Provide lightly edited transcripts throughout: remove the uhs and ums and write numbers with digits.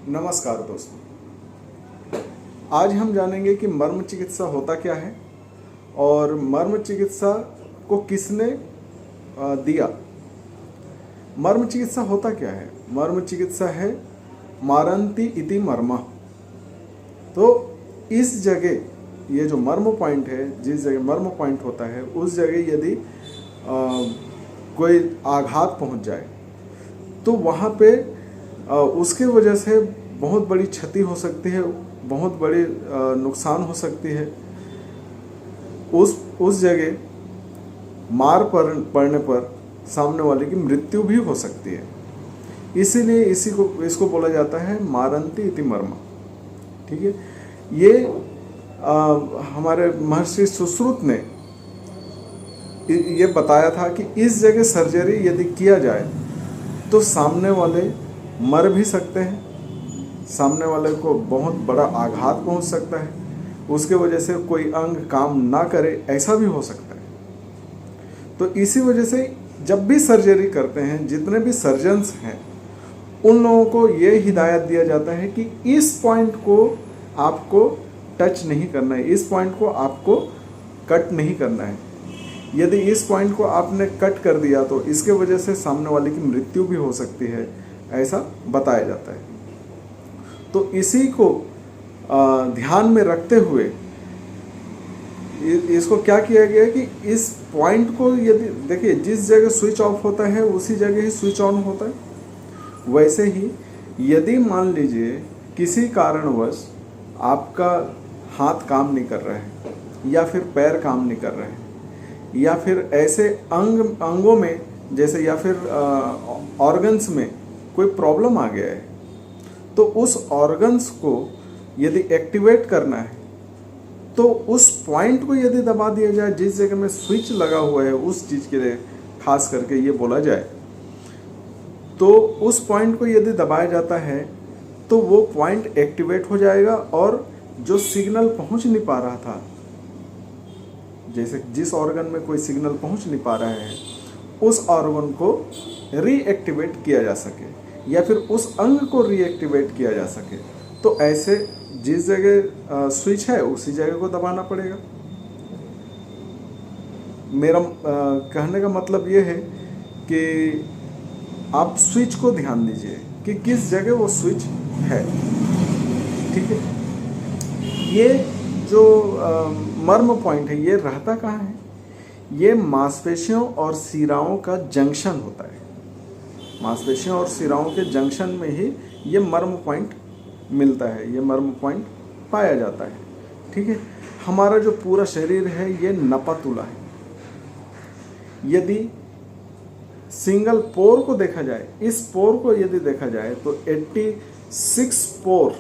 नमस्कार दोस्तों, आज हम जानेंगे कि मर्म चिकित्सा होता क्या है और मर्म चिकित्सा को किसने दिया। मर्म चिकित्सा होता क्या है? मर्म चिकित्सा है मारंती इति मर्म। तो इस जगह ये जो मर्म पॉइंट है, जिस जगह मर्म पॉइंट होता है उस जगह यदि कोई आघात पहुंच जाए तो वहाँ पे उसके वजह से बहुत बड़ी क्षति हो सकती है, बहुत बड़ी नुकसान हो सकती है। उस जगह मार पड़ने पर सामने वाले की मृत्यु भी हो सकती है। इसीलिए इसको बोला जाता है मारंती इति मर्म। ठीक है, ये हमारे महर्षि सुश्रुत ने ये बताया था कि इस जगह सर्जरी यदि किया जाए तो सामने वाले मर भी सकते हैं, सामने वाले को बहुत बड़ा आघात पहुंच सकता है, उसके वजह से कोई अंग काम ना करे ऐसा भी हो सकता है। तो इसी वजह से जब भी सर्जरी करते हैं, जितने भी सर्जन्स हैं उन लोगों को ये हिदायत दिया जाता है कि इस पॉइंट को आपको टच नहीं करना है, इस पॉइंट को आपको कट नहीं करना है। यदि इस पॉइंट को आपने कट कर दिया तो इसके वजह से सामने वाले की मृत्यु भी हो सकती है, ऐसा बताया जाता है। तो इसी को ध्यान में रखते हुए इसको क्या किया गया कि इस पॉइंट को यदि देखिए, जिस जगह स्विच ऑफ होता है उसी जगह ही स्विच ऑन होता है। वैसे ही यदि मान लीजिए किसी कारणवश आपका हाथ काम नहीं कर रहा है या फिर पैर काम नहीं कर रहे हैं या फिर ऐसे अंगों में जैसे या फिर ऑर्गन्स में कोई प्रॉब्लम आ गया है, तो उस ऑर्गन्स को यदि एक्टिवेट करना है तो उस पॉइंट को यदि दबा दिया जाए, जिस जगह में स्विच लगा हुआ है उस चीज़ के लिए खास करके ये बोला जाए, तो उस पॉइंट को यदि दबाया जाता है तो वो पॉइंट एक्टिवेट हो जाएगा और जो सिग्नल पहुंच नहीं पा रहा था, जैसे जिस ऑर्गन में कोई सिग्नल पहुंच नहीं पा रहा है उस ऑर्गन को रीएक्टिवेट किया जा सके या फिर उस अंग को रीएक्टिवेट किया जा सके। तो ऐसे जिस जगह स्विच है उसी जगह को दबाना पड़ेगा। मेरा कहने का मतलब ये है कि आप स्विच को ध्यान दीजिए कि किस जगह वो स्विच है। ठीक है, ये जो मर्म पॉइंट है ये रहता कहाँ है? ये मांसपेशियों और शिराओं का जंक्शन होता है। मांसपेशियों और शिराओं के जंक्शन में ही ये मर्म पॉइंट मिलता है, ये मर्म पॉइंट पाया जाता है। ठीक है, हमारा जो पूरा शरीर है ये नपातुला है। यदि सिंगल पोर को देखा जाए, इस पोर को यदि देखा जाए तो 86 पोर,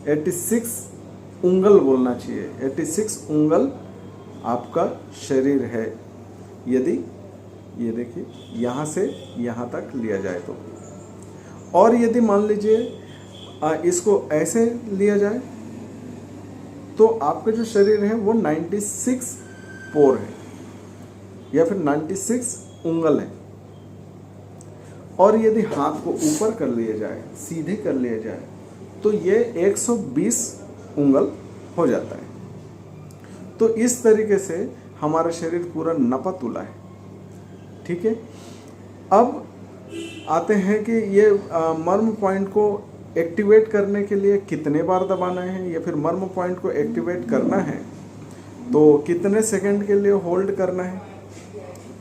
86 उंगल बोलना चाहिए, 86 उंगल आपका शरीर है। यदि ये देखिए यहाँ से यहाँ तक लिया जाए तो, और यदि मान लीजिए इसको ऐसे लिया जाए तो आपका जो शरीर है वो 96 पोर है या फिर 96 उंगल है। और यदि हाथ को ऊपर कर लिया जाए, सीधे कर लिया जाए, तो ये 120 उंगल हो जाता है। तो इस तरीके से हमारा शरीर पूरा नपातुला है। ठीक है, अब आते हैं कि ये मर्म पॉइंट को एक्टिवेट करने के लिए कितने बार दबाना है या फिर मर्म पॉइंट को एक्टिवेट करना है तो कितने सेकंड के लिए होल्ड करना है,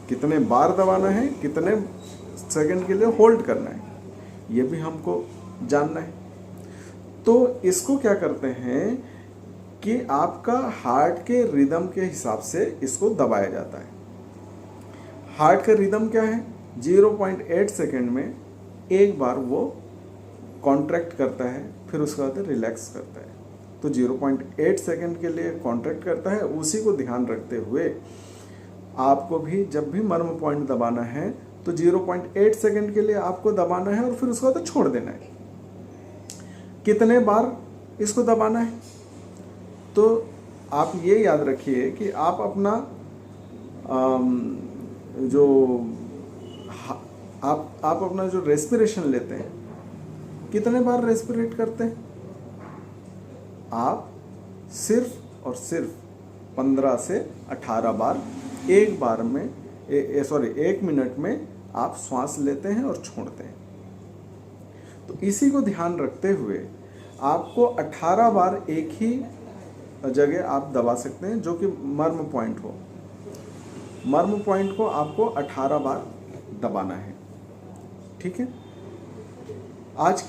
कितने बार दबाना है, कितने सेकंड के लिए होल्ड करना है, ये भी हमको जानना है। तो इसको क्या करते हैं कि आपका हार्ट के रिदम के हिसाब से इसको दबाया जाता है। हार्ट का रिदम क्या है? 0.8 सेकेंड में एक बार वो कॉन्ट्रैक्ट करता है, फिर उसके बाद रिलैक्स करता है। तो 0.8 सेकेंड के लिए कॉन्ट्रैक्ट करता है। उसी को ध्यान रखते हुए आपको भी जब भी मर्म पॉइंट दबाना है तो 0.8 सेकेंड के लिए आपको दबाना है और फिर उसके बाद छोड़ देना है। कितने बार इसको दबाना है? तो आप ये याद रखिए कि आप अपना आप अपना जो रेस्पिरेशन लेते हैं कितने बार रेस्पिरेट करते हैं? आप सिर्फ और सिर्फ 15 से 18 बार एक बार में एक मिनट में आप श्वास लेते हैं और छोड़ते हैं। तो इसी को ध्यान रखते हुए आपको 18 बार एक ही जगह आप दबा सकते हैं, जो कि मर्म पॉइंट हो। मर्म पॉइंट को आपको 18 बार दबाना है। ठीक है। आज